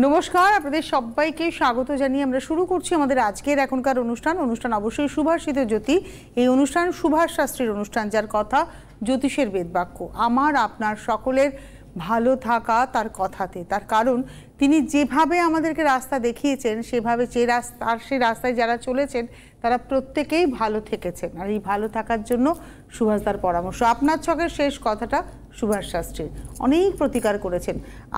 নমস্কার, আপনাদের সবাইকে স্বাগত জানিয়ে আমরা শুরু করছি আমাদের আজকের এখনকার অনুষ্ঠান অবশ্যই সুভাষিত জ্যোতি। এই অনুষ্ঠান সুভাষ শাস্ত্রীর অনুষ্ঠান, যার কথা জ্যোতিষের বেদবাক্য। আমার আপনার সকলের ভালো থাকা তার কথাতে, তার কারণ তিনি যেভাবে আমাদেরকে রাস্তা দেখিয়েছেন, সেভাবে সেই রাস্তায় যারা চলেছেন তারা প্রত্যেকেই ভালো থেকেছেন। আর এই ভালো থাকার জন্য সুভাষদার পরামর্শ। আপনার ছকের শেষ কথাটা সুভাষ শাস্ত্রীর, অনেক প্রতিকার করেছেন।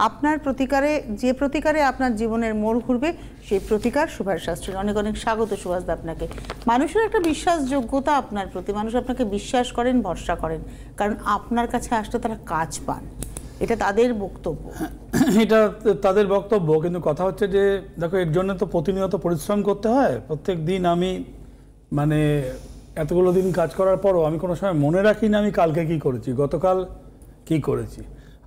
আপনার প্রতিকারে, যে প্রতিকারে আপনার জীবনের মোড় ঘুরবে, সেই প্রতিকার সুভাষ শাস্ত্রীর। অনেক অনেক স্বাগত সুভাষদা আপনাকে। মানুষের একটা বিশ্বাসযোগ্যতা আপনার প্রতি, মানুষ আপনাকে বিশ্বাস করেন, ভরসা করেন, কারণ আপনার কাছে আসলে তারা কাজ পান। এটা তাদের বক্তব্য। এটা তাদের বক্তব্য, কিন্তু কথা হচ্ছে যে দেখো, এর জন্য তো প্রতিনিয়ত পরিশ্রম করতে হয়। প্রত্যেক দিন আমি এতগুলো দিন কাজ করার পরও আমি কোনো সময় মনে রাখি না আমি কালকে কি করেছি, গতকাল কি করেছি।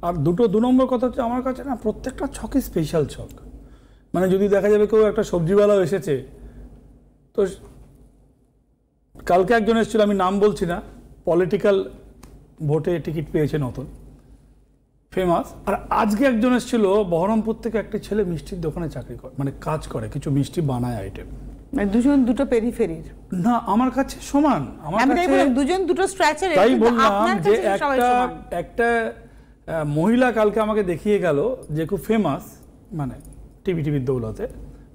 আর দু নম্বর কথা হচ্ছে, আমার কাছে না প্রত্যেকটা ছকই স্পেশাল ছক। যদি দেখা যাবে কেউ একটা সবজিওয়ালাও এসেছে, তো কালকে একজন এসেছিল, আমি নাম বলছি না, পলিটিক্যাল ভোটে টিকিট পেয়েছে নতুন, ফেমাস। আর আজকে একজন এসেছিল বহরমপুর থেকে, একটা ছেলে মিষ্টির দোকানে চাকরি করে, কাজ করে, কিছু মিষ্টি বানায় আইটেম। দুজন দুটো পেরিফেরির না, আমার কাছে সমান। আমার কাছে দুজন দুটো স্ট্র্যাচার। তাই বললাম যে একটা মহিলা কালকে আমাকে দেখিয়ে গেল যে খুব ফেমাস, টিভির দৌলতে,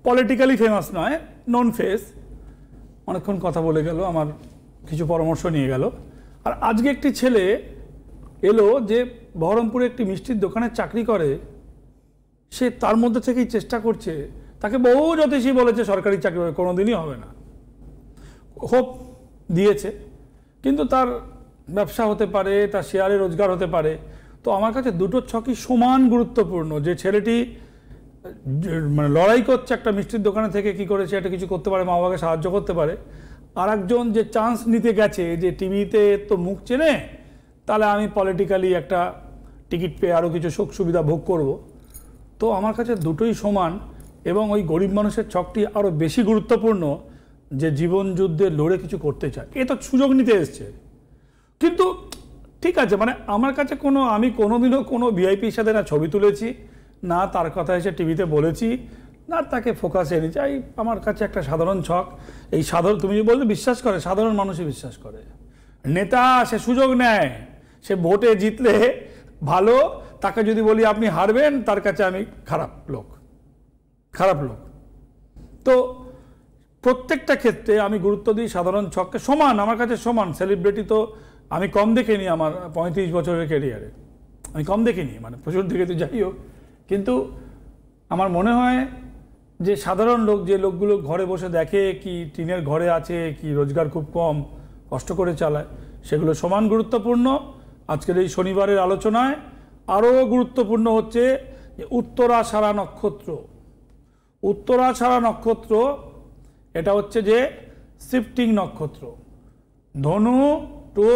পলিটিক্যালি ফেমাস নয়, নন ফেস। অনেকক্ষণ কথা বলে গেল, আমার কিছু পরামর্শ নিয়ে গেল। আর আজকে একটি ছেলে এলো যে বহরমপুরে একটি মিষ্টির দোকানে চাকরি করে, সে তার মধ্যে থেকেই চেষ্টা করছে। তাকে বহু জ্যোতিষী বলেছে সরকারি চাকরি কোনোদিনই হবে না, হোপ দিয়েছে, কিন্তু তার ব্যবসা হতে পারে, তার শেয়ারে রোজগার হতে পারে। তো আমার কাছে দুটো ছকই সমান গুরুত্বপূর্ণ। যে ছেলেটি লড়াই করছে একটা মিষ্টির দোকানে থেকে, কি করেছে, এটা কিছু করতে পারে, মা বাবাকে সাহায্য করতে পারে। আর একজন যে চান্স নিতে গেছে, যে টিভিতে তো মুখ চেনে, তাহলে আমি পলিটিক্যালি একটা টিকিট পেয়ে আরও কিছু সুখ সুবিধা ভোগ করব। তো আমার কাছে দুটোই সমান। এবং ওই গরিব মানুষের ছকটি আরও বেশি গুরুত্বপূর্ণ, যে জীবন যুদ্ধে লড়ে কিছু করতে চায়। এ তো সুযোগ নিতে এসছে, কিন্তু ঠিক আছে, আমার কাছে আমি কোনোদিনও কোনো ভিআইপির সাথে না ছবি তুলেছি, না তার কথা এসে টিভিতে বলেছি, না তাকে ফোকাসে এনেছি। আমার কাছে একটা সাধারণ ছক। এই সাধারণ, তুমি বলতে বিশ্বাস করে, সাধারণ মানুষই বিশ্বাস করে। নেতা সে সুযোগ নেয়, সে ভোটে জিতলে ভালো, তাকে যদি বলি আপনি হারবেন, তার কাছে আমি খারাপ লোক। তো প্রত্যেকটা ক্ষেত্রে আমি গুরুত্ব দিই সাধারণ ছককে, সমান আমার কাছে সমান। সেলিব্রিটি তো আমি কম দেখিনি, আমার 35 বছরের ক্যারিয়ারে আমি কম দেখিনি, প্রচুর দেখেছি, যাই হোক। কিন্তু আমার মনে হয় যে সাধারণ লোক, যে লোকগুলো ঘরে বসে দেখে, কি টিনের ঘরে আছে, কি রোজগার খুব কম, কষ্ট করে চালায়, সেগুলো সমান গুরুত্বপূর্ণ। আজকের এই শনিবারের আলোচনায় আরও গুরুত্বপূর্ণ হচ্ছে যে উত্তরাষাঢ়া নক্ষত্র। উত্তরাষাঢ়া নক্ষত্র এটা হচ্ছে যে শিফটিং নক্ষত্র, ধনু টু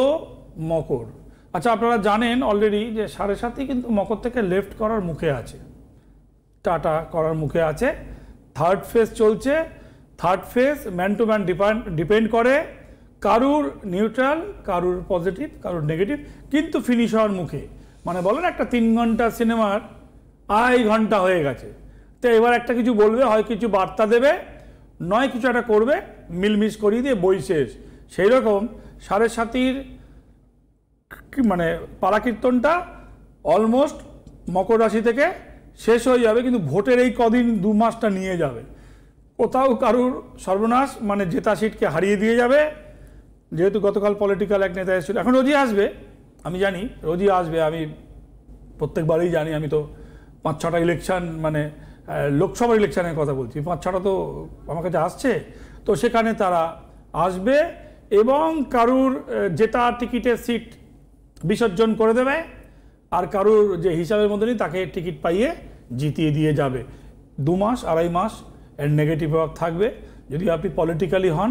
মকর। আচ্ছা, আপনারা জানেন অলরেডি যে 7.5 কিন্তু মকর থেকে লেফট করার মুখে আছে, টাটা করার মুখে আছে। থার্ড ফেজ চলছে। Third phase man to man depend করে, কারুর নিউট্রাল, কারুর পজিটিভ, কারুর নেগেটিভ, কিন্তু ফিনিশ হওয়ার মুখে। বলেন একটা 3 ঘন্টা সিনেমার 2.5 ঘন্টা হয়ে গেছে, তো এবার একটা কিছু বলবে, হয় কিছু বার্তা দেবে, নয় কিছু একটা করবে, মিলমিশ করিয়ে দিয়ে বই শেষ। সেই রকম 7.5 পারাকীর্তনটা অলমোস্ট মকর রাশি থেকে শেষ হয়ে যাবে, কিন্তু ভোটের এই কদিন 2 মাসটা নিয়ে যাবে। কোথাও কারুর সর্বনাশ, জেতা সিটকে হারিয়ে দিয়ে যাবে। যেহেতু গতকাল পলিটিক্যাল এক নেতা এসেছিল, এখন রোজই আসবে, আমি জানি রোজই আসবে, আমি প্রত্যেকবারই জানি। আমি তো 5-6টা ইলেকশন, লোকসভা ইলেকশনের কথা বলছি, 5-6টা তো আমার কাছে আসছে। তো সেখানে তারা আসবে এবং কারুর জেতা টিকিটের সিট বিসর্জন করে দেবে, আর কারুর যে হিসাবের মধ্যে নেই তাকে টিকিট পাইয়ে জিতিয়ে দিয়ে যাবে। 2 মাস 2.5 মাস এর নেগেটিভ প্রভাব থাকবে। যদি আপনি পলিটিক্যালি হন,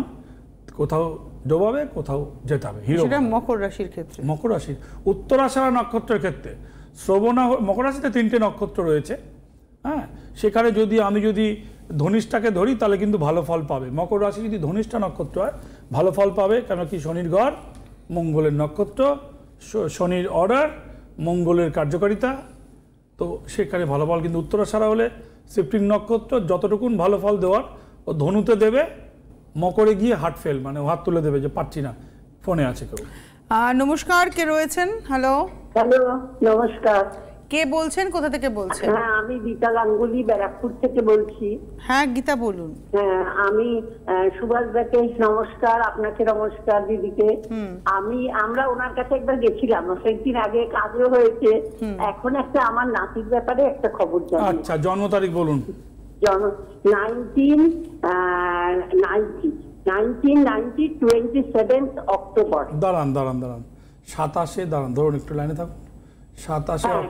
কোথাও ডোবাবে, কোথাও জেতাবে। হিরো মকর রাশির ক্ষেত্রে, মকর রাশির উত্তরাষাঢ়া নক্ষত্রের ক্ষেত্রে শ্রবণা, মকর রাশিতে 3টে নক্ষত্র রয়েছে। হ্যাঁ, সেখানে আমি যদি ধনিষ্ঠাকে ধরি, তাহলে কিন্তু ভালো ফল পাবে। মকর রাশি যদি ধনিষ্ঠা নক্ষত্র হয়, ভালো ফল পাবে, কেন কি শনির ঘর, মঙ্গলের নক্ষত্র, শনির অর্ডার, মঙ্গলের কার্যকারিতা, তো সেখানে ভালো ফল। কিন্তু উত্তরাষাঢ়া হলে শিফটিং নক্ষত্র, যতটুকুন ভালো ফল দেওয়ার ও ধনুতে দেবে, মকরে গিয়ে হার্ট ফেল, মানে হাত তুলে দেবে যে পারছি না। ফোনে আছে কেউ। নমস্কার, কে রয়েছেন? হ্যালো, হ্যালো, নমস্কার। কে বলছেন, কোথা থেকে বলছেন? হ্যাঁ, আমি গীতা গাঙ্গুলি ব্যারাকপুর থেকে বলছি। হ্যাঁ গীতা বলুন। হ্যাঁ, আমি সুভাষ দাকে নমস্কার, আপনাকে নমস্কার, দিদিকে। আমরা ওনার কাছে একবার গেছিলাম, সেদিন আগে কাজও হয়েছে। এখন একটা আমার নাতির ব্যাপারে একটা খবর জানি। আচ্ছা, জন্ম তারিখ বলুন। 27 অক্টোবর। দাঁড়ান 27 দাঁড়ান, ধরুন একটু লাইনে থাকুন। 27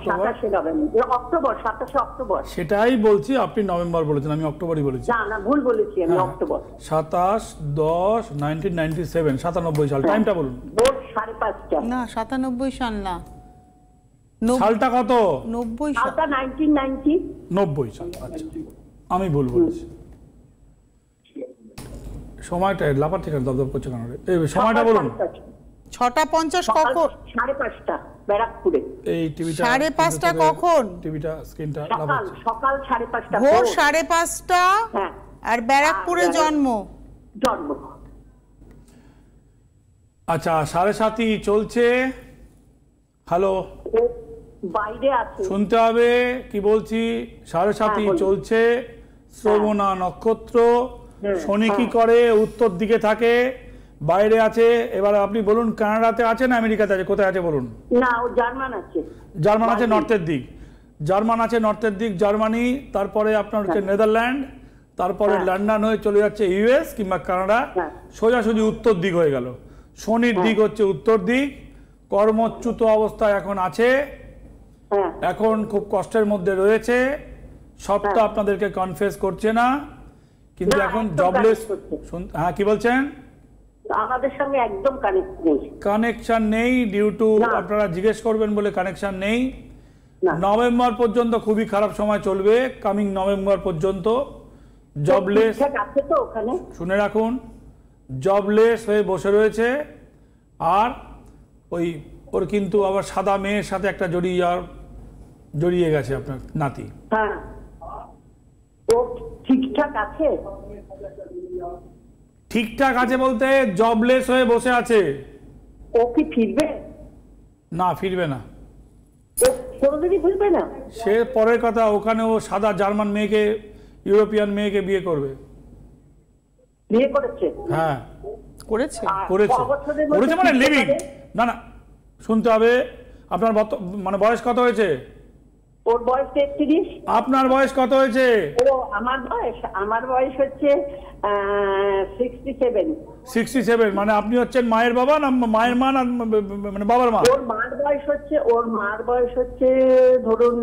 অক্টোবর। 27 অক্টোবর। সেটাই বলছি, আপনি নভেম্বর বলেছেন, আমি অক্টোবরই বলেছি। না, ভুল বলেছি আমি, অক্টোবর। 27/10/1997, 97 সাল। টাইমটা বলুন। ভোর 5:30টা। না 97 সাল না, সালটা কত? 90 সাল। সালটা 1990। 90 সাল। আচ্ছা, আমি ভুল বলেছি। সময়টা লাফার ঠিক আছে, দপদপ করছে কেন? এই সময়টা বলুন। 6:50 কখন? 5:30 ব্যারাকপুরে। এই টিভিটা 5:30 কখন? টিভিটা স্ক্রিনটা সকাল লাফাচ্ছে। 5:30। ভোর 5:30। হ্যাঁ, আর ব্যারাকপুরে জন্ম। আচ্ছা, 7:30 চলছে। হ্যালো, ও বাইরে আছে, শুনতে হবে কি বলছি। 7:30 বলুন। চলছে, শ্রবণা নক্ষত্র। শনি কি হ্যাঁ। করে? উত্তর দিকে থাকে, বাইরে আছে। এবার আপনি বলুন, কানাডাতে আছে না আমেরিকাতে আছে, কোথায় আছে বলুন? না, ও জার্মান আছে। জার্মান আছে বাইরে। নর্থের দিক। জার্মান আছে নর্থের দিক, জার্মানি। তারপরে আপনার হচ্ছে নেদারল্যান্ড, তারপরে হ্যাঁ। লন্ডন হয়ে চলে যাচ্ছে ইউএস কিংবা কানাডা। হ্যাঁ। সোজাসুজি উত্তর দিক হয়ে গেল। শনির দিক হচ্ছে উত্তর দিক। কর্মচ্যুত অবস্থায় এখন আছে, হ্যাঁ, এখন খুব কষ্টের মধ্যে রয়েছে। সবটা হ্যাঁ। আপনাদেরকে কনফেস করছে না, কিন্তু না, এখন একদম জবলেস। connect করছে। হ্যাঁ, কি বলছেন? আমাদের সঙ্গে একদম কানেক্ট নেই। কানেকশন নেই ডিউ টু, না। আপনারা জিজ্ঞেস করবেন বলে কানেকশন নেই। না। নভেম্বর পর্যন্ত খুবই খারাপ সময় চলবে, কামিং নভেম্বর পর্যন্ত জবলেস। ঠিকঠাক আছে তো ওখানে? শুনে রাখুন, জবলেস হয়ে বসে রয়েছে। আর ওর কিন্তু আবার সাদা মেয়ের সাথে একটা জড়িয়ে গেছে আপনার নাতি। হ্যাঁ, ও ঠিকঠাক আছে? ঠিকঠাক আছে বলতে জবলেস হয়ে বসে আছে। ও কি ফিরবে? না, ফিরবে না। ও কোনোদিনই ফিরবে না? সে পরের কথা। ওখানে ও সাদা জার্মান মেয়েকে, ইউরোপিয়ান মেয়েকে বিয়ে করবে। বিয়ে করেছে? হ্যাঁ, করেছে। আর করেছে। ক বছরের মধ্যে করেছে মানে ফিরতে লিভিং। পারে? না, শুনতে হবে। আপনার মানে বয়স কত হয়েছে? ওর বয়স 33। আপনার বয়স কত হয়েছে? ও আমার বয়স হচ্ছে 67। 67, মানে আপনি হচ্ছেন মায়ের বাবা না মায়ের মা না মানে বাবার মা? ওর মার বয়স হচ্ছে ধরুন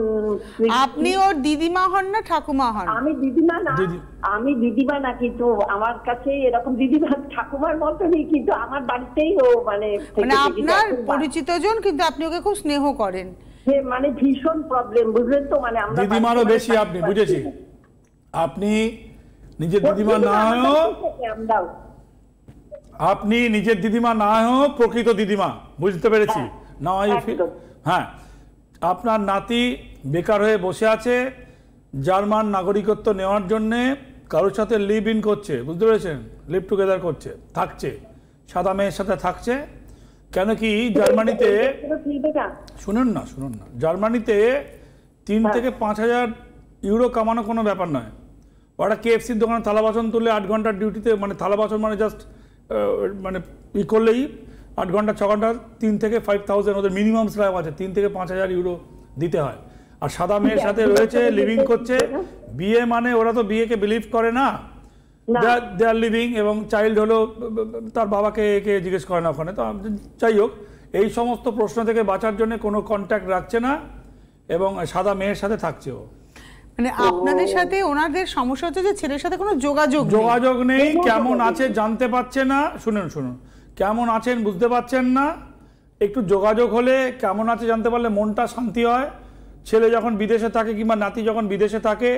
আপনি ওর দিদিমা হন না ঠাকুমা হন? আমি দিদিমা না, দিদি। আমি দিদিমা না, কিন্তু আমার কাছে এরকম দিদিমা ঠাকুমার মতনই, কিন্তু আমার বাড়িতেই ও মানে মানে আপনার পরিচিত জন, কিন্তু আপনি ওকে খুব স্নেহ করেন। মানে ভীষণ প্রবলেম, বুঝলেন তো? মানে আমরা দিদিমারও বেশি আপনি, বুঝেছি। আপনি নিজের দিদিমা না হয়েও, প্রকৃত দিদিমা, বুঝতে পেরেছি। না একদম। হ্যাঁ, আপনার নাতি বেকার হয়ে বসে আছে, জার্মান নাগরিকত্ব নেওয়ার জন্যে কারোর সাথে লিভ ইন করছে, বুঝতে পেরেছেন? লিভ টুগেদার করছে, থাকছে, সাদা মেয়ের সাথে থাকছে। কেন কি জার্মানিতে, শুনুন না, জার্মানিতে 3 থেকে 5,000 ইউরো কামানো কোনো ব্যাপার নয়। ওরা KFCর দোকানে থালা বাসন তুলে 8 ঘন্টার ডিউটিতে, মানে থালা বাসন মানে জাস্ট মানে করলেই 8 ঘন্টা 6 ঘন্টা 3 থেকে 5,000 ওদের মিনিমাম স্ল্যাব আছে, 3 থেকে 5,000 ইউরো দিতে হয়। আর সাদা মেয়ের সাথে রয়েছে, লিভিং করছে। বিয়ে মানে ওরা তো বিয়েকে বিলিভ করে না, দে আর লিভিং। এবং চাইল্ড হলো তার বাবাকে একে জিজ্ঞেস করে না ওখানে। তো যাই হোক, এই সমস্ত প্রশ্ন থেকে বাঁচার জন্য কোনো কন্ট্যাক্ট রাখছে না এবং সাদা মেয়ের সাথে থাকছে ও। মানে আপনাদের সাথে ওনাদের সমস্যা হচ্ছে যে ছেলের সাথে কোনো যোগাযোগ নেই। কেমন আছে জানতে পারছে না। শুনুন, কেমন আছেন বুঝতে পারছেন না। একটু যোগাযোগ হলে, কেমন আছে জানতে পারলে মনটা শান্তি হয়। ছেলে যখন বিদেশে থাকে কিংবা নাতি যখন বিদেশে থাকে,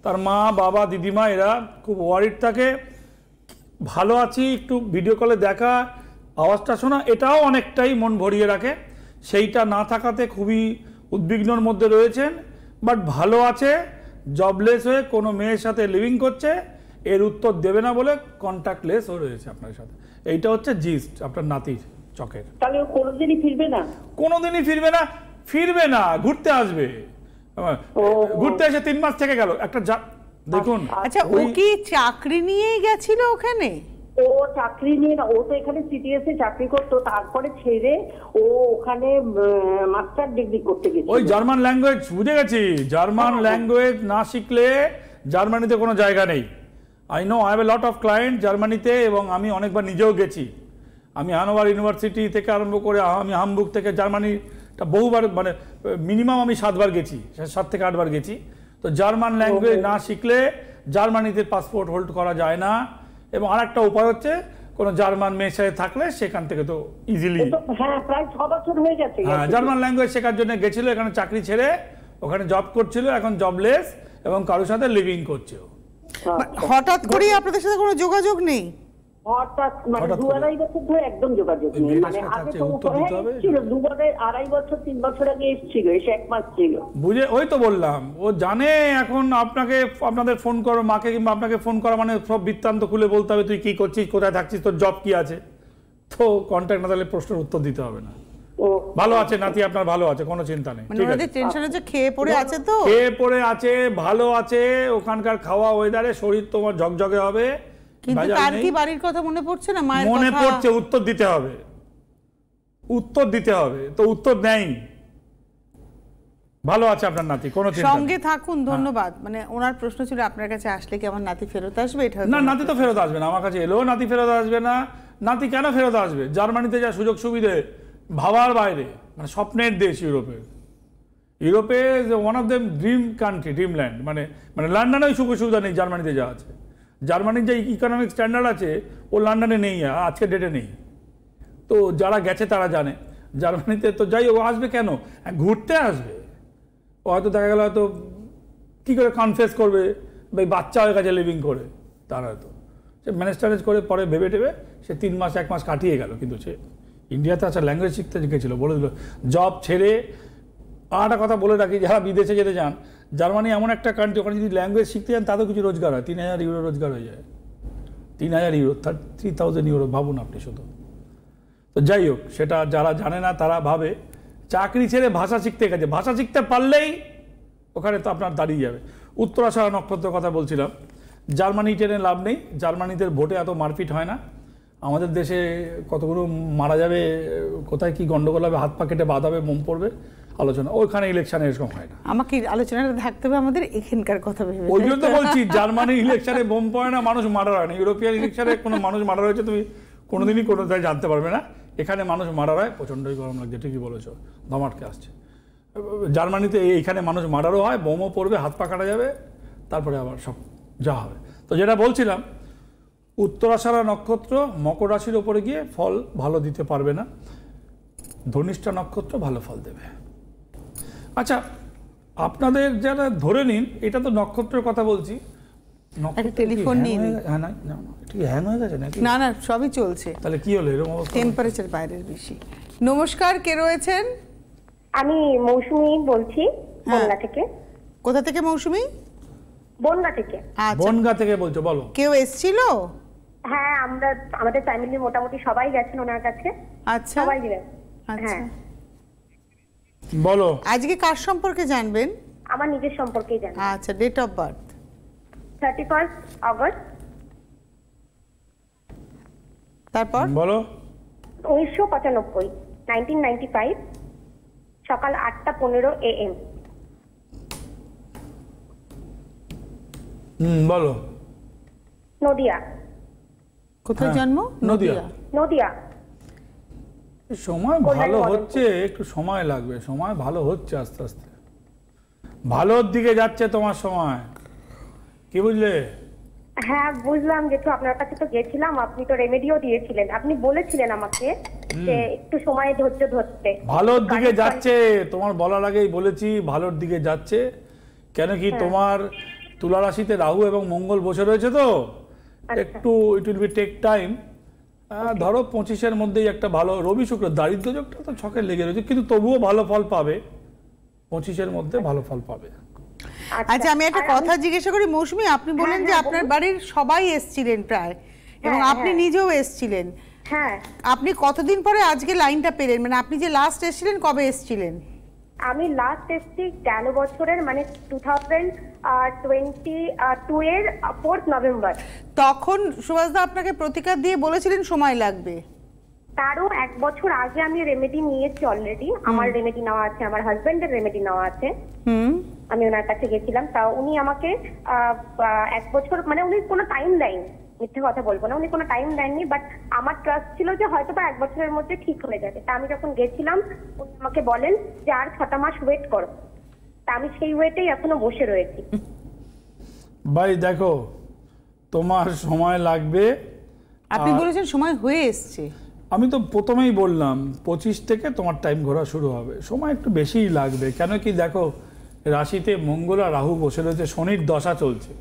তার মা, বাবা, দিদিমা এরা খুব ওয়ারিড থাকে। ভালো আছি, একটু ভিডিও কলে দেখা, আওয়াজটা শোনা, এটাও অনেকটাই মন ভরিয়ে রাখে। সেইটা না থাকাতে খুবই উদ্বিগ্নর মধ্যে রয়েছেন। বাট ভালো আছে, জবলেস হয়ে কোনো মেয়ের সাথে লিভিং করছে, এর উত্তর দেবে না বলে কন্ট্যাক্টলেস হয়ে রয়েছে আপনার সাথে। এইটা হচ্ছে জিস্ট আপনার নাতির চকের। তাহলে ও কোনোদিনই ফিরবে না? কোনোদিনই ফিরবে না, ফিরবে না, ঘুরতে আসবে। ঘুরতে এসে 3 মাস থেকে গেল একটা দেখুন। আচ্ছা, ও কি চাকরি নিয়েই গেছিল ওখানে? ও চাকরি নিয়ে না, ও তো এখানে সিটিএস এ চাকরি করতো, তারপরে ছেড়ে ও ওখানে মাস্টার ডিগ্রি করতে গেছে। ওই জার্মান ল্যাঙ্গুয়েজ, বুঝে গেছি, জার্মান ল্যাঙ্গুয়েজ না শিখলে জার্মানিতে কোনো জায়গা নেই। I know, I have a lot of client জার্মানিতে, এবং আমি অনেকবার নিজেও গেছি। আমি হানোভার ইউনিভার্সিটি থেকে আরম্ভ করে আমি হামবুর্গ থেকে জার্মানিটা বহুবার, মানে মিনিমাম আমি 7 বার গেছি, 7 থেকে 8 বার গেছি। তো জার্মান ল্যাঙ্গুয়েজ না শিখলে জার্মানিতে পাসপোর্ট হোল্ড করা যায় না। এবং আরেকটা উপায় হচ্ছে কোনো জার্মান মেয়ের সাথে থাকলে সেখান থেকে তো ইজিলি, হ্যাঁ প্রায় 6 বছর হয়ে গেছে। হ্যাঁ, জার্মান ল্যাঙ্গুয়েজ শেখার জন্য গেছিল, এখানে চাকরি ছেড়ে ওখানে জব করছিল, এখন জবলেস এবং কারোর সাথে লিভিং করছে। হঠাৎ করে আপনাদের সাথে কোনো যোগাযোগ নেই? হঠাৎ মানে 2-2.5 বছর ধরে একদম যোগাযোগ নেই। মানে আগে তো ছিল 2-2.5 বছর 3 বছর আগে এসেছিল, এসে 1 মাস ছিল। বুঝে, ওই তো বললাম, ও জানে এখন আপনাদের ফোন করো, মাকে কিংবা আপনাকে ফোন করা মানে সব বৃত্তান্ত খুলে বলতে হবে, তুই কি করছিস, কোথায় থাকছিস, তোর জব কি আছে। তো কন্ট্যাক্ট না থাকলে প্রশ্নের উত্তর দিতে হবে না। ভালো আছে নাতি, আপনার ভালো আছে, কোনো চিন্তা নেই। মানে ওদের টেনশন হচ্ছে খেয়ে পড়ে আছে, তো খেয়ে পড়ে আছে, ভালো আছে, ওখানকার খাওয়া ওয়েদারে শরীর তোমার ঝকঝকে হবে। কিন্তু তার কি বাড়ির কথা মনে পড়ছে না? মায়ের মনে কথা পড়ছে, উত্তর দিতে হবে, উত্তর দিতে হবে, তো উত্তর নেই। ভালো আছে আপনার নাতি, কোনো চিন্তা নেই। সঙ্গে থাকুন, ধন্যবাদ। মানে ওনার প্রশ্ন ছিল আপনার কাছে আসলে কি আমার নাতি ফেরত আসবে? এটা না, নাতি তো ফেরত আসবে না, আমার কাছে এলেও নাতি ফেরত আসবে না। নাতি কেন ফেরত আসবে? জার্মানিতে যা সুযোগ সুবিধে ভাবার বাইরে, মানে স্বপ্নের দেশ ইউরোপে one of them dream country, dream land. মানে লন্ডনে ওই সুযোগ সুবিধা নেই, জার্মানিতে যা আছে। জার্মানির যে ইকোনমিক স্ট্যান্ডার্ড আছে ও লন্ডনে নেই, আজকের ডেটে নেই। তো যারা গেছে তারা জানে জার্মানিতে। তো যাই ও আসবে কেন? ঘুরতে আসবে। ও হয়তো দেখা গেল হয়তো কী করে কনফেস করবে, ভাই বাচ্চা হয়ে গেছে লিভিং করে, তার হয়তো সে ম্যানেজ ট্যানেজ করে পরে ভেবে টেবে সে 3 মাস 1 মাস কাটিয়ে গেল। কিন্তু সে ইন্ডিয়াতে আচ্ছা ল্যাঙ্গুয়েজ শিখতে গেছিল, বলে দিল জব ছেড়ে। আর একটা কথা বলে রাখি, যারা বিদেশে যেতে চান, জার্মানি এমন একটা কান্ট্রি, ওখানে যদি ল্যাঙ্গুয়েজ শিখতে যান তাতেও কিছু রোজগার হয়। 3000 ইউরো রোজগার হয়ে যায়। 3000 ইউরো, 3000 ইউরো ভাবুন আপনি শুধু। তো যাই হোক, সেটা যারা জানে না তারা ভাবে চাকরি ছেড়ে ভাষা শিখতে গেছে। ভাষা শিখতে পারলেই ওখানে তো আপনার দাঁড়িয়ে যাবে। উত্তরাষাঢ়া নক্ষত্রের কথা বলছিলাম, জার্মানি টেনে লাভ নেই। জার্মানিদের ভোটে এত মারপিট হয় না। আমাদের দেশে কতগুলো মারা যাবে, কোথায় কি গন্ডগোল হবে, হাত পা কেটে বাঁধাবে, মোম পড়বে, আলোচনা। ওইখানে ইলেকশনে এরকম হয় না। আমাকে আলোচনাটা থাকতে হবে আমাদের এখানকার কথা ভেবে। ওই জন্য তো বলছি, জার্মানি ইলেকশনে বোম পড়ে না, মানুষ মারা হয় না। ইউরোপিয়ান ইলেকশনে কোনো মানুষ মারা হয়েছে তুমি কোনোদিনই কোনোটাই জানতে পারবে না। এখানে মানুষ মারা হয়, প্রচণ্ডই গরম লাগছে, ঠিকই বলেছো, ধমাটকে আসছে। জার্মানিতে এইখানে মানুষ মারারও হয়, বোমও পড়বে, হাত পা কাটা যাবে, তারপরে আবার সব যা হবে। তো যেটা বলছিলাম, উত্তরাষাঢ়া নক্ষত্র মকর রাশির ওপরে গিয়ে ফল ভালো দিতে পারবে না। ধনিষ্ঠা নক্ষত্র ভালো ফল দেবে। আচ্ছা, আপনাদের যারা ধরে নিন, এটা তো নক্ষত্রের কথা বলছি, টেলিফোন নিয়ে হ্যাং হয়ে গেছে নাকি? না না, সবই চলছে। তাহলে কি হলো এরকম অবস্থা? টেম্পারেচার বাইরের বেশি। নমস্কার, কে রয়েছেন? আমি মৌসুমী বলছি, বনগা থেকে। কোথা থেকে মৌসুমী? বনগা থেকে। আচ্ছা, বনগা থেকে বলছো, বলো। কেউ এসেছিল? হ্যাঁ, আমাদের ফ্যামিলি মোটামুটি সবাই গেছেন ওনার কাছে। আচ্ছা, সবাই গেলেন। আচ্ছা, হ্যাঁ, বলো। আজকে কার সম্পর্কে জানবেন? আমার নিজের সম্পর্কেই জানি। আচ্ছা, ডেট অফ বার্থ? 31 আগস্ট। তারপর বলো। 1995, 1995, সকাল 8:15 AM। বলো। নদিয়া। কোথায় হ্যাঁ, জন্ম? নদিয়া। নদিয়া। সময় ভালো হচ্ছে, একটু সময় লাগবে, সময় ভালো হচ্ছে আস্তে আস্তে, ভালোর দিকে যাচ্ছে তোমার সময়, কি বুঝলে? হ্যাঁ বুঝলাম জেঠু, আপনার কাছে তো গেছিলাম, আপনি তো রেমেডিও দিয়েছিলেন, আপনি বলেছিলেন আমাকে যে একটু সময় ধৈর্য ধরতে। ভালোর দিকে যাচ্ছে, তোমার বলার আগেই বলেছি ভালোর দিকে যাচ্ছে। কেন কি, তোমার তুলা রাশিতে রাহু এবং মঙ্গল বসে রয়েছে, তো একটু it will be take time. ধরো 25-এর মধ্যেই একটা ভালো, রবি শুক্র দারিদ্র যোগটা তো ছকে লেগে রয়েছে, কিন্তু তবুও ভালো ফল পাবে, 25-এর মধ্যে ভালো ফল পাবে। আচ্ছা, আমি একটা কথা জিজ্ঞাসা করি মৌসুমী, আপনি বলেন যে আপনার বাড়ির সবাই এসেছিলেন প্রায়, এবং আপনি নিজেও এসেছিলেন। হ্যাঁ, আপনি কতদিন পরে আজকে লাইনটা পেলেন? মানে আপনি যে লাস্ট এসেছিলেন কবে এসেছিলেন? আমি লাস্ট এসেছি গেল বছরের মানে 2022 এর 4 নভেম্বর। তখন সুভাষদা আপনাকে প্রতিকার দিয়ে বলেছিলেন সময় লাগবে। তারও 1 বছর আগে আমি রেমেডি নিয়েছি অলরেডি। আমার রেমেডি নেওয়া আছে, আমার হাজবেন্ডের রেমেডি নেওয়া আছে। আমি ওনার কাছে গেছিলাম, তা উনি আমাকে 1 বছর মানে উনি কোনো টাইম দেয়নি, মিথ্যে কথা বলবো না, উনি কোনো টাইম দেননি। বাট আমার ট্রাস্ট ছিল যে হয়তো বা 1 বছরের মধ্যে ঠিক হয়ে যাবে। তা আমি যখন গেছিলাম উনি আমাকে বলেন যে আর 6টা মাস ওয়েট করো। তা আমি সেই ওয়েটেই এখনো বসে রয়েছি। ভাই দেখো, তোমার সময় লাগবে। আপনি বলেছেন সময় হয়ে এসছে। আমি তো প্রথমেই বললাম 25 থেকে তোমার টাইম ঘোরা শুরু হবে, সময় একটু বেশিই লাগবে। কেন কি দেখো, রাশিতে মঙ্গল আর রাহু বসে রয়েছে, শনির দশা চলছে।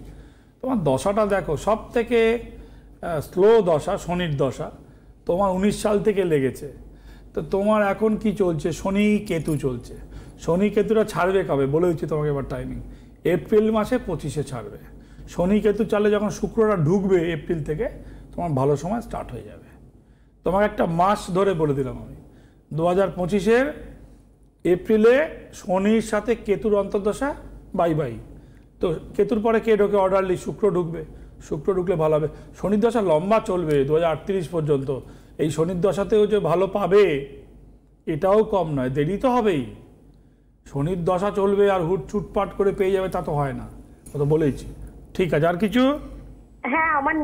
তোমার দশাটা দেখো, সব থেকে স্লো দশা শনির দশা, তোমার 19 সাল থেকে লেগেছে। তো তোমার এখন কি চলছে, শনি কেতু চলছে। শনি কেতুটা ছাড়বে কবে বলে দিচ্ছি তোমাকে এবার টাইমিং, এপ্রিল মাসে 25-এ ছাড়বে। শনি কেতু চালে যখন শুক্রটা ঢুকবে এপ্রিল থেকে, তোমার ভালো সময় স্টার্ট হয়ে যাবে। তোমাকে একটা মাস ধরে বলে দিলাম আমি, 2025-এর এপ্রিলে শনির সাথে কেতুর অন্তর্দশা, বাই বাই। তো কেতুর পরে কে ঢোকে অর্ডারলি, শুক্র ঢুকবে। শুক্র ঢুকলে ভালো হবে। শনির দশা লম্বা চলবে 2038 পর্যন্ত। এই শনির দশাতেও যে ভালো পাবে এটাও কম নয়, দেরি তো হবেই। শনির দশা চলবে আর হুট ছুটপাট করে পেয়ে যাবে তা তো হয় না, ও তো বলেইছি। ঠিক আছে, আর কিছু? হ্যাঁ, আমার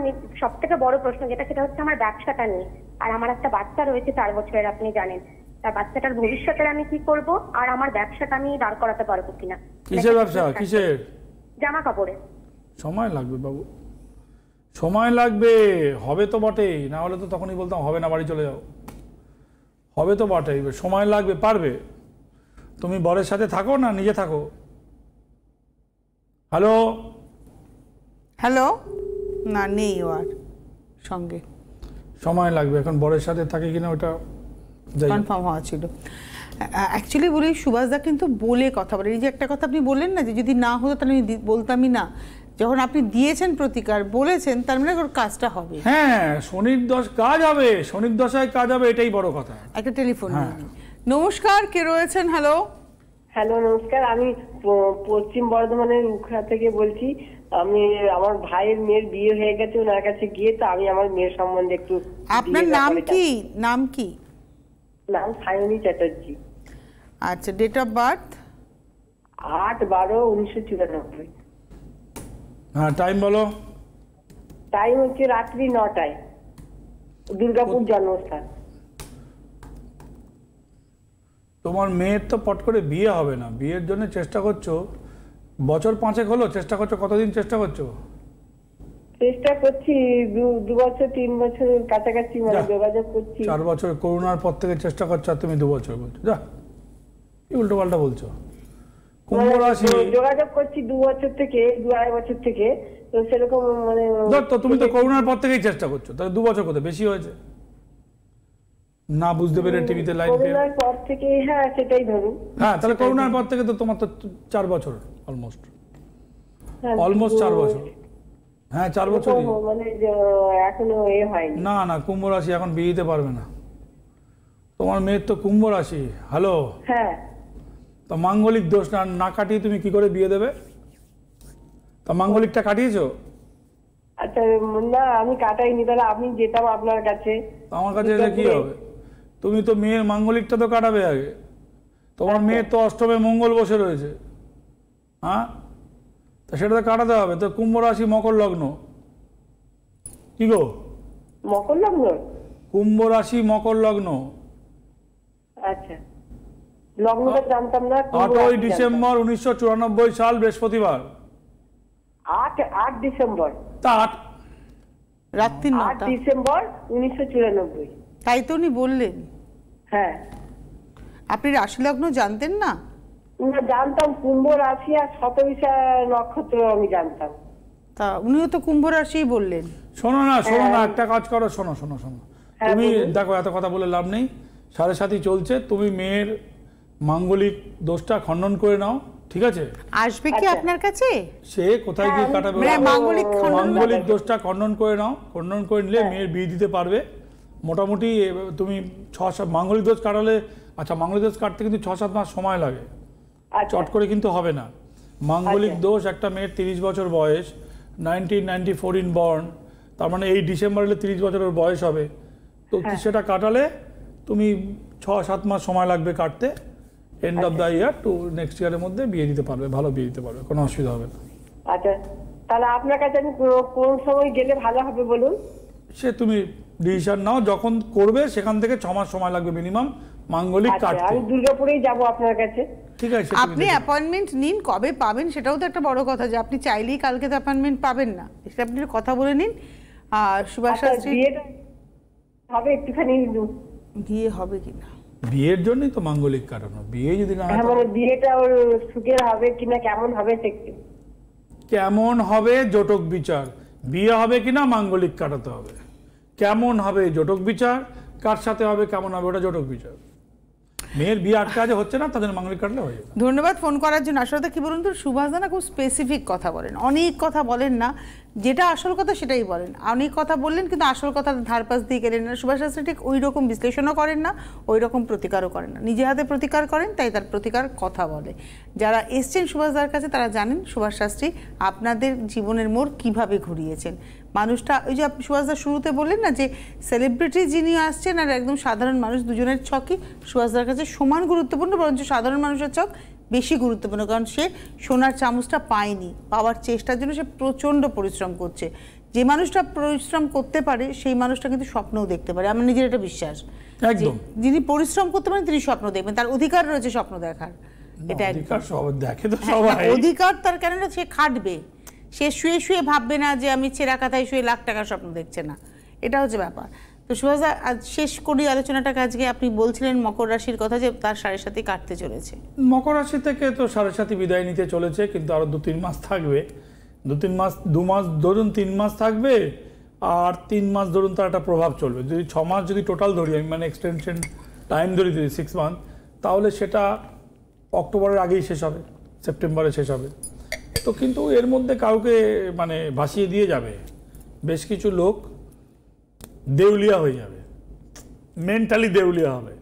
সব থেকে বড় প্রশ্ন যেটা, সেটা হচ্ছে আমার ব্যবসাটা নিয়ে। আর আমার একটা বাচ্চা রয়েছে 4 বছরের, আপনি জানেন। তার বাচ্চাটার ভবিষ্যতে আমি কি করব, আর আমার ব্যবসাটা আমি দাঁড় করাতে পারবো কিনা। কিসের ব্যবসা, কিসের? জামা কাপড়ে। সময় লাগবে বাবু, সময় লাগবে। হবে তো বটেই, না হলে তো তখনই বলতাম হবে না, বাড়ি চলে যাও। হবে তো বটেই, সময় লাগবে। পারবে? তুমি বরের সাথে থাকো না নিজে থাকো? হ্যালো হ্যালো, না নেই ও আর সঙ্গে। সময় লাগবে, এখন বরের সাথে থাকে কিনা ওটা কনফার্ম হওয়া ছিল। অ্যাকচুয়ালি বলি, সুভাষদা কিন্তু বলে কথা বলে। এই যে একটা কথা আপনি বললেন না, যে যদি না হতো তাহলে আমি বলতামই না। যখন আপনি দিয়েছেন প্রতিকার, বলেছেন, তার মানে ওর কাজটা হবে। হ্যাঁ, শনির দশ কাজ হবে, শনির দশায় কাজ হবে, এটাই বড় কথা। একটা টেলিফোন। নমস্কার, কে রয়েছেন? হ্যালো। হ্যালো, নমস্কার। আমি পশ্চিম বর্ধমানের উখড়া থেকে বলছি। আমি আমার ভাইয়ের মেয়ের বিয়ে হয়ে গেছে, ওনার কাছে গিয়ে তো আমি আমার মেয়ের সম্বন্ধে একটু। আপনার নাম কি? নাম কি? নাম সায়নী চ্যাটার্জি। আচ্ছা, ডেট অফ বার্থ? 8/12/1994। হ্যাঁ, টাইম বলো। টাইম হচ্ছে রাত্রি 9টায়, দুর্গাপুর জন্মস্থান। তোমার মেয়ের তো পট করে বিয়ে হবে না, বিয়ের জন্য চেষ্টা করছো, বছর 5 হলো চেষ্টা করছো, কতদিন চেষ্টা করছো? চেষ্টা করছি 2 বছর 3 বছরের কাছাকাছি, মানে যোগাযোগ করছি। 4 বছর করোনার পর থেকে চেষ্টা করছো, আর তুমি 2 বছর বলছো? যা, কি উল্টো পাল্টা বলছো। কুম্ভ রাশি যোগাযোগ করছি 2 বছর থেকে, 2-2.5 বছর থেকে। তো সেরকম মানে তো তুমি তো করোনার পর থেকেই চেষ্টা করছো, তাহলে 2 বছর কোথায় বেশি হয়েছে না বুঝতে পেরে টিভিতে লাইভ পেয়ে? করোনার পর থেকে, হ্যাঁ সেটাই ধরুন। হ্যাঁ, তাহলে করোনার পর থেকে তো তোমার তো 4 বছর অলমোস্ট 4 বছর। হ্যাঁ, 4 বছর। মানে এখনো হয়নি। না না, কুম্ভ রাশি এখন বিয়ে দিতে পারবে না। তোমার মেয়ের তো কুম্ভ রাশি। হ্যালো, হ্যাঁ। তো মাঙ্গলিক দোষ না কাটিয়ে তুমি কি করে বিয়ে দেবে? তা মাঙ্গলিকটা কাটিয়েছো? আচ্ছা, না আমি কাটাইনি। তাহলে আমি যেতাম আপনার কাছে। আমার কাছে এলে কি হবে? তুমি তো মেয়ের মাঙ্গলিকটা তো কাটাবে আগে। তোমার মেয়ের তো অষ্টমে মঙ্গল বসে রয়েছে। হ্যাঁ, তা সেটা তো কাটাতে হবে। তো কুম্ভ রাশি, মকর লগ্ন। কি গো? মকর লগ্ন? কুম্ভ রাশি, মকর লগ্ন। আচ্ছা, লগ্নটা জানতাম না। 8ই ডিসেম্বর 1994 সাল, বৃহস্পতিবার। 8 ডিসেম্বর? তা রাত্রি 8 ডিসেম্বর 1994। তাই তো উনি বললেন। হ্যাঁ। আপনি রাশি লগ্ন জানতেন না? না, জানতাম কুম্ভ রাশি আর শতবিশা নক্ষত্র আমি জানতাম। তা উনিও তো কুম্ভ রাশিই বললেন। শোনো না, একটা কাজ করো, শোনো। তুমি দেখো, এত কথা বলে লাভ নেই। 7.5 চলছে, তুমি মেয়ের মাঙ্গলিক দোষটা খণ্ডন করে নাও, ঠিক আছে? আসবে কি আপনার কাছে? সে কোথায় গিয়ে কাটাবে? মানে মাঙ্গলিক দোষটা খণ্ডন করে নাও, খণ্ডন করে নিলে মেয়ের বিয়ে দিতে পারবে। মোটামুটি তুমি 6-7 মাঙ্গলিক দোষ কাটালে, আচ্ছা মাঙ্গলিক দোষ কাটতে কিন্তু 6-7 মাস সময় লাগে, চট করে কিন্তু হবে না। মাঙ্গলিক দোষ একটা মেয়ের 30 বছর বয়স, 1994 ইন বর্ন, তার মানে এই ডিসেম্বর হলে 30 বছরের বয়স হবে। তো সেটা কাটালে তুমি 6-7 মাস সময় লাগবে কাটতে, end of the year to next ইয়ারের মধ্যে বিয়ে দিতে পারবে, ভালো বিয়ে দিতে পারবে, কোনো অসুবিধা হবে না। আচ্ছা, তাহলে আপনার কাছে আমি কোন সময় গেলে ভালো হবে বলুন? সে তুমি ডিসিশন নাও, যখন করবে সেখান থেকে 6 মাস সময় লাগবে মিনিমাম মাঙ্গলিক কাটতে। আমি দুর্গাপুরেই যাব আপনার কাছে। ঠিক আছে, আপনি অ্যাপয়েন্টমেন্ট নিন, কবে পাবেন সেটাও তো একটা বড় কথা, যে আপনি চাইলেই কালকে তো অ্যাপয়েন্টমেন্ট পাবেন না, সেটা আপনি কথা বলে নিন। আর সুভাষ শাস্ত্রী বিয়েটা হবে একটুখানি, বিয়ে হবে কিনা? বিয়ের জন্যই তো মাঙ্গলিক কাটানো, বিয়ে যদি না হয় মানে বিয়েটা ওর সুখের হবে কিনা, কেমন হবে কেমন হবে জটক বিচার, বিয়ে হবে কিনা মাঙ্গলিক কাটাতে হবে। কেমন হবে জটক বিচার, কার সাথে হবে কেমন হবে ওটা জটক বিচার। মেয়ের বিয়ে আটকে আছে, হচ্ছে না, তাদের মাঙ্গলিক কাটলে হয়ে যাবে। ধন্যবাদ ফোন করার জন্য। আসলে কি বলুন তো, সুভাষদা না খুব স্পেসিফিক কথা বলেন, অনেক কথা বলেন না, যেটা আসল কথা সেটাই বলেন। অনেক কথা বললেন কিন্তু আসল কথা ধারপাশ দিয়ে গেলেন না। সুভাষ শাস্ত্রী ঠিক ওই রকম বিশ্লেষণও করেন না, ওই রকম প্রতিকারও করেন না, নিজে হাতে প্রতিকার করেন, তাই তার প্রতিকার কথা বলে। যারা এসছেন সুভাষদার কাছে তারা জানেন সুভাষ শাস্ত্রী আপনাদের জীবনের মোড় কিভাবে ঘুরিয়েছেন। মানুষটা ওই যে আপনি সুভাষদার শুরুতে বললেন না, যে সেলিব্রিটি যিনি আসছেন আর একদম সাধারণ মানুষ, দুজনের ছকই সুভাষদার কাছে সমান গুরুত্বপূর্ণ, বরঞ্চ সাধারণ মানুষের ছক বেশি গুরুত্বপূর্ণ, কারণ সে সোনার চামচটা পায়নি, পাওয়ার চেষ্টার জন্য সে প্রচণ্ড পরিশ্রম করছে। যে মানুষটা পরিশ্রম করতে পারে সেই মানুষটা কিন্তু স্বপ্নও দেখতে পারে, আমার নিজের এটা বিশ্বাস। একদম, যিনি পরিশ্রম করতে পারেন তিনি স্বপ্ন দেখবেন, তার অধিকার রয়েছে স্বপ্ন দেখার। এটা অধিকার সবাই দেখে তো, সবাই অধিকার তার, কেননা সে খাটবে, সে শুয়ে শুয়ে ভাববে না যে আমি ছেঁড়া কাঁথায় শুয়ে লাখ টাকার স্বপ্ন দেখছে না, এটা হচ্ছে ব্যাপার। তো সুভাষদা আজ শেষ করি আলোচনাটাকে। আজকে আপনি বলছিলেন মকর রাশির কথা, যে তার 7.5 কাটতে চলেছে। মকর রাশি থেকে তো 7.5 বিদায় নিতে চলেছে, কিন্তু আরো 2-3 মাস থাকবে। 2 মাস ধরুন, 3 মাস থাকবে, আর 3 মাস ধরুন তার একটা প্রভাব চলবে। যদি 6 মাস যদি টোটাল ধরি আমি, মানে এক্সটেনশন টাইম ধরি 6 মান্থ, তাহলে সেটা অক্টোবরের আগেই শেষ হবে, সেপ্টেম্বরে শেষ হবে। তো কিন্তু এর মধ্যে কাউকে মানে ভাসিয়ে দিয়ে যাবে, বেশ কিছু লোক দেউলিয়া হয়ে যাবে, মেন্টালি দেউলিয়া হবে,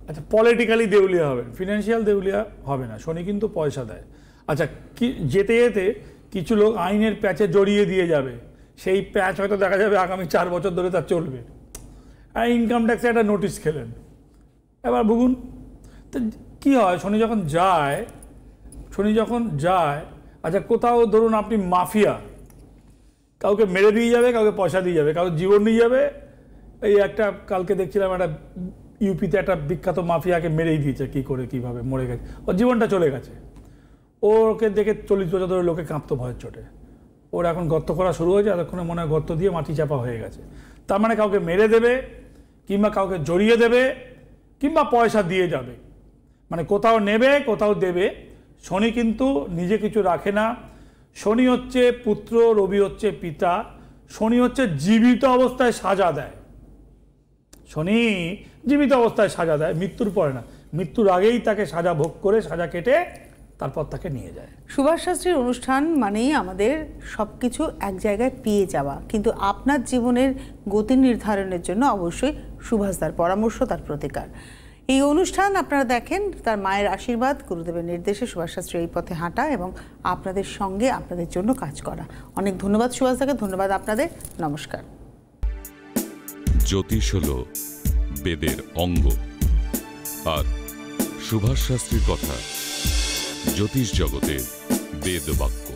আচ্ছা পলিটিক্যালি দেউলিয়া হবে, ফিনান্সিয়াল দেউলিয়া হবে না। শনি কিন্তু পয়সা দেয়। আচ্ছা, কি যেতে যেতে কিছু লোক আইনের প্যাচে জড়িয়ে দিয়ে যাবে, সেই প্যাচ হয়তো দেখা যাবে আগামী 4 বছর ধরে তার চলবে। ইনকাম ট্যাক্সে একটা নোটিশ খেলেন, এবার ভুগুন। তো কী হয়, শনি যখন যায়, আচ্ছা কোথাও ধরুন আপনি মাফিয়া, কাউকে মেরে দিয়ে যাবে, কাউকে পয়সা দিয়ে যাবে, কাউকে জীবন নিয়ে যাবে। এই একটা কালকে দেখছিলাম একটা ইউপিতে একটা বিখ্যাত মাফিয়াকে মেরেই দিয়েছে, কি করে কিভাবে মরে গেছে, ওর জীবনটা চলে গেছে। ওকে দেখে 40 বছর ধরে লোকে কাঁপতো ভয়ের চোটে। ওর এখন গর্ত করা শুরু হয়েছে, এতক্ষণে মনে হয় গর্ত দিয়ে মাটি চাপা হয়ে গেছে। তার মানে কাউকে মেরে দেবে, কিংবা কাউকে জড়িয়ে দেবে, কিংবা পয়সা দিয়ে যাবে, মানে কোথাও নেবে কোথাও দেবে। শনি কিন্তু নিজে কিছু রাখে না। শনি হচ্ছে পুত্র, রবি হচ্ছে পিতা, শনি হচ্ছে জীবিত অবস্থায় সাজা দেয়। শনি জীবিত অবস্থায় সাজা দেয়, মৃত্যুর পরে না, মৃত্যুর আগেই তাকে সাজা ভোগ করে সাজা কেটে তারপর তাকে নিয়ে যায়। সুভাষ শাস্ত্রীর অনুষ্ঠান মানেই আমাদের সব কিছু এক জায়গায় পেয়ে যাওয়া, কিন্তু আপনার জীবনের গতি নির্ধারণের জন্য অবশ্যই সুভাষদার পরামর্শ, তার প্রতিকার। এই অনুষ্ঠান আপনারা দেখেন তার মায়ের আশীর্বাদ, গুরুদেবের নির্দেশে সুভাষ শাস্ত্রী এই পথে হাঁটা এবং আপনাদের সঙ্গে আপনাদের জন্য কাজ করা। অনেক ধন্যবাদ সুভাষদাকে, ধন্যবাদ আপনাদের, নমস্কার। জ্যোতিষ হল বেদের অঙ্গ, আর সুভাষ শাস্ত্রীর কথা জ্যোতিষ জগতের বেদ বাক্য।